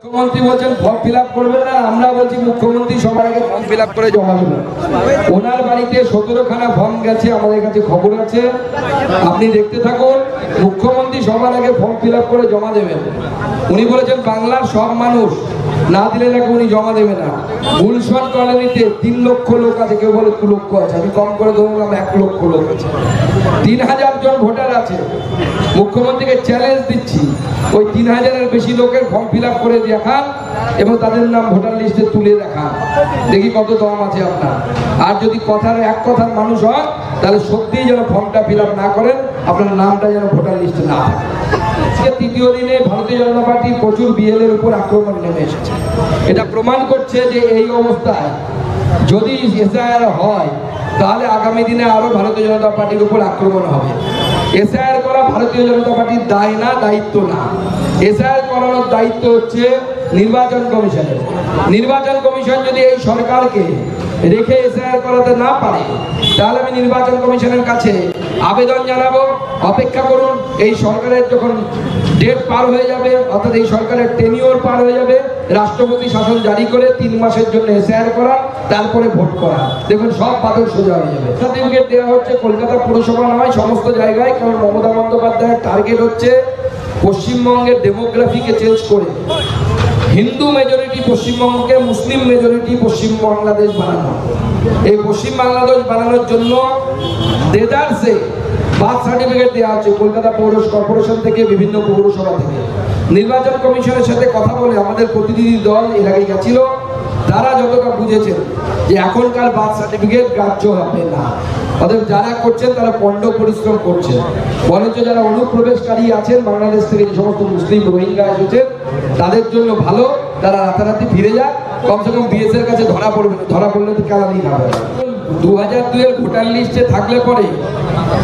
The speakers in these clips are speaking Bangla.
মুখ্যমন্ত্রী বলছেন ফর্ম ফিল আপ করবেন না, আমরা বলছি মুখ্যমন্ত্রী সবার আগে ফর্ম ফিল আপ করে জমা দেবেন। ওনার বাড়িতে 17খানা ফর্ম গেছে, আমাদের কাছে খবর আছে, আপনি দেখতে থাকুন। মুখ্যমন্ত্রী সবার আগে ফর্ম ফিল আপ করে জমা দেবেন। উনি বলেছেন বাংলার সব মানুষ না দিলে নাকি উনি জমা দেবে না। গুলশান কলোনিতে 3 লক্ষ লোক আছে, কেউ বলে 2 লক্ষ আছে, আমি কম করে ধরলাম 1 লক্ষ লোক আছে, 3000 জন ভোটার আছে। মুখ্যমন্ত্রীকে চ্যালেঞ্জ দিচ্ছি, ওই 3000-এর বেশি লোকের ফর্ম ফিল আপ করে দেখান এবং তাদের নাম ভোটার লিস্টে তুলে দেখান, দেখি কত দম আছে আপনার। আর যদি এক কথার মানুষ হন তাহলে সত্যিই যেন ফর্মটা ফিল আপ না করেন, আপনার নামটা যেন ভোটার লিস্টে না থাকে। তৃতীয় দিনে ভারতীয় জনতা পার্টি প্রচুর বিএলএর উপর আক্রমণ নেমে এসেছে। এটা প্রমাণ করছে যে এই অবস্থায় যদি এসআইআর হয় তাহলে আগামী দিনে আরো ভারতীয় জনতা পার্টির উপর আক্রমণ হবে। এসআইআর করা ভারতীয় জনতা পার্টির দায় না, দায়িত্ব না। এসআইআর করানোর দায়িত্ব হচ্ছে নির্বাচন কমিশনের। নির্বাচন কমিশন যদি এই সরকারকে রেখে এসআইআর করাতে না পারে তাহলে আমি নির্বাচন কমিশনের কাছে আবেদন জানাবো, অপেক্ষা করুন। এই সরকারের যখন ডেট পার হয়ে যাবে, অর্থাৎ এই সরকারের টেনিওর পার হয়ে যাবে, রাষ্ট্রপতি শাসন জারি করে 3 মাসের জন্য এসআইআর করা, তারপরে ভোট করা, দেখুন সব বাদল সোজা হয়ে যাবে। সার্টিফিকেট দেওয়া হচ্ছে কলকাতা পুরসভা নয়, সমস্ত জায়গায়। কারণ মমতা বন্দ্যোপাধ্যায়ের টার্গেট হচ্ছে পশ্চিমবঙ্গের ডেমোগ্রাফিকে চেঞ্জ করে হিন্দু মেজরিটি পশ্চিমবঙ্গকে মুসলিম মেজরিটি পশ্চিম বাংলাদেশ বানানো। এই পশ্চিম বাংলাদেশ বানানোর জন্য দেদারসে বার্থ সার্টিফিকেট দেওয়া হচ্ছে কলকাতা পৌর কর্পোরেশন থেকে, বিভিন্ন পৌরসভা থেকে। নির্বাচন কমিশনের সাথে কথা বলে আমাদের প্রতিনিধি দল এর আগে গেছিল, তারা যতটা বুঝেছেন যে এখনকার বার্থ সার্টিফিকেট গ্রাহ্য হবে না। অতএব যারা করছেন তারা পণ্ড পরিশ্রম করছেন, বরঞ্চ যারা অনুপ্রবেশকারী আছেন বাংলাদেশ থেকে, যে সমস্ত মুসলিম রোহিঙ্গা এসেছেন তাদের জন্য ভালো, তারা রাতারাতি ফিরে যাক, কমসে কম বিএসএর কাছে ধরা পড়লে তো কালানি হবে। 2002-এর ভোটার লিস্টে থাকলে পরে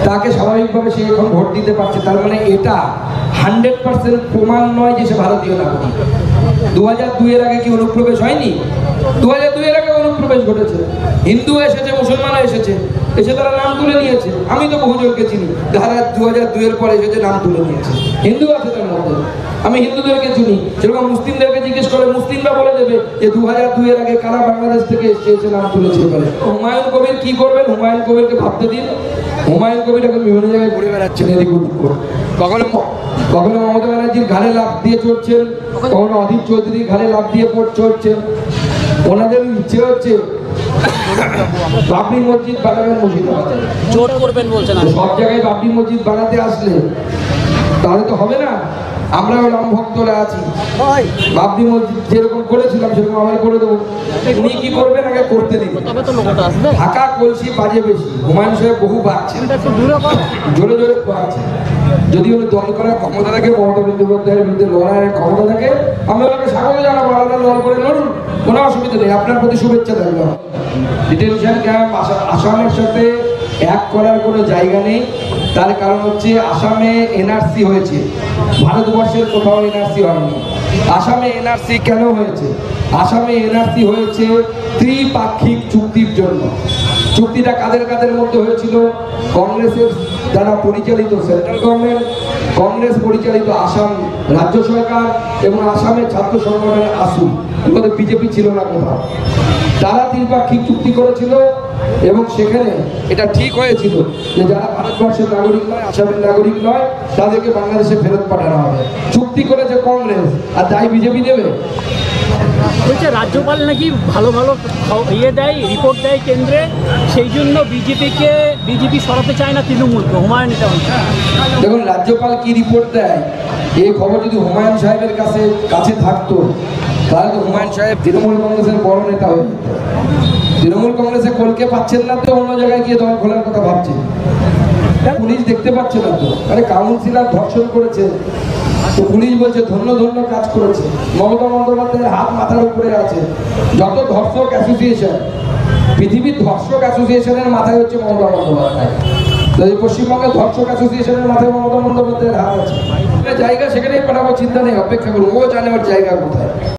তাকে স্বাভাবিকভাবে সে এখন ভোট দিতে পারছে, তার মানে এটা 100% প্রমাণ নয় যে সে ভারতীয় নাগরিক। 2002-এর আগে কি অনুপ্রবেশ হয়নি? 2002-এর আগে অনুপ্রবেশ ঘটেছে, হিন্দু এসেছে, মুসলমান এসেছে, এসে তারা নাম তুলে নিয়েছে। আমি তো বহুজনকে চিনি যারা 2002-এর পরে এসেছে নাম তুলে নিয়েছে, হিন্দু আছে তার মধ্যে। আমি হিন্দুদেরকে চিনি, সেরকম মুসলিমদেরকে জিজ্ঞেস করে মুসলিমরা বলে দেবে যে 2002-এর আগে কারা বাংলাদেশ থেকে এসে নাম তুলেছে। হুমায়ুন কবির কি করবেন? হুমায়ুন কবিরকে ভাবতে দিন। হুমায়ুন কবির এখন বিভিন্ন জায়গায় ঘুরে বেড়াচ্ছেন এদিক ওদিক করে। কখনো মমতা ব্যানার্জির ঘাড়ে লাফ দিয়ে চড়ছেন, কখনো অধীর চৌধুরীর ঘাড়ে লাফ দিয়ে চড়ছেন। ওনাদের ইচ্ছে হচ্ছে বাবরি মসজিদ বানাবেন, মুর্শিদাবাদে জোট করবেন বলছেন। সব জায়গায় বাবরি মসজিদ বানাতে আসলে তাহলে তো হবে না। আমরাও রাম ভক্তরা আছি, বাবরি মসজিদ যেরকম করেছিলাম সেরকম আবার করে দেবো। উনি কি করবেন আগে করতে দিন। ঢাকা কলসি বাজে বেশি, হুমায়ুন সাহেব বহু বাড়ছেন, জোরে জোরে বাড়ছেন। যদি উনি দল করার ক্ষমতা থাকে, মমতা বন্দ্যোপাধ্যায়ের বিরুদ্ধে লড়াইয়ের ক্ষমতা থাকে, আমরা ওনাকে স্বাগত জানাবো, আলাদা দল করে লড়ুন, কোনো অসুবিধা নেই। আপনার প্রতি শুভেচ্ছা থাকবে। ডিটেনশন ক্যাম্প আসামের সাথে এক করার কোনো জায়গা নেই। তার কারণ হচ্ছে আসামে এনআরসি হয়েছে, ভারতবর্ষের কোথাও এনআরসি হয়নি। আসামে এনআরসি কেন হয়েছে? আসামে এনআরসি হয়েছে ত্রিপাক্ষিক চুক্তির জন্য। চুক্তিটা কাদের কাদের মধ্যে হয়েছিল? কংগ্রেসের দ্বারা পরিচালিত সেন্ট্রাল গভর্নমেন্ট, কংগ্রেস পরিচালিত আসাম রাজ্য সরকার এবং আসামের ছাত্র সংগঠনের আসু, এর বিজেপি ছিল না কোথাও। তারা ত্রিপাক্ষিক চুক্তি করেছিল এবং সেখানে এটা ঠিক হয়েছিল যে যারা ভারতবর্ষের নাগরিক নয়, আসামের নাগরিক নয়, তাদেরকে বাংলাদেশে ফেরত পাঠানো হবে। চুক্তি করেছে কংগ্রেস, আর দায় বিজেপি দেবে। বলছে রাজ্যপাল নাকি ভালো ভালো দেয়, রিপোর্ট দেয় কেন্দ্রে, সেই জন্য বিজেপি সরাতে চায় না তৃণমূলকে। হুমায়ুন এটা বলছে। দেখুন, রাজ্যপাল কি রিপোর্ট দেয় এই খবর যদি হুমায়ুন সাহেবের কাছে থাকতো তাহলে তো হুমায়ুন সাহেব তৃণমূল কংগ্রেসের বড় নেতা হয়ে যেত। তৃণমূল কংগ্রেসে কলকে পাচ্ছেন না তো অন্য জায়গায় গিয়ে দল খোলার কথা ভাবছেন। পুলিশ দেখতে পাচ্ছে না তো, আরে কাউন্সিলর ধর্ষণ করেছে তো পুলিশ বলছে ধন্য ধন্য কাজ করেছে। মমতা বন্দ্যোপাধ্যায়ের হাত মাথার উপরে আছে। যত ধর্ষক অ্যাসোসিয়েশন, পৃথিবীর ধর্ষক অ্যাসোসিয়েশনের মাথায় হচ্ছে মমতা বন্দ্যোপাধ্যায়। তো এই পশ্চিমবঙ্গের ধর্ষক অ্যাসোসিয়েশনের মাথায় মমতা বন্দ্যোপাধ্যায়ের হাত আছে। জায়গা সেখানেই পাঠাবো, চিন্তা নেই, অপেক্ষা করুন, ও জানে ওর জায়গা কোথায়।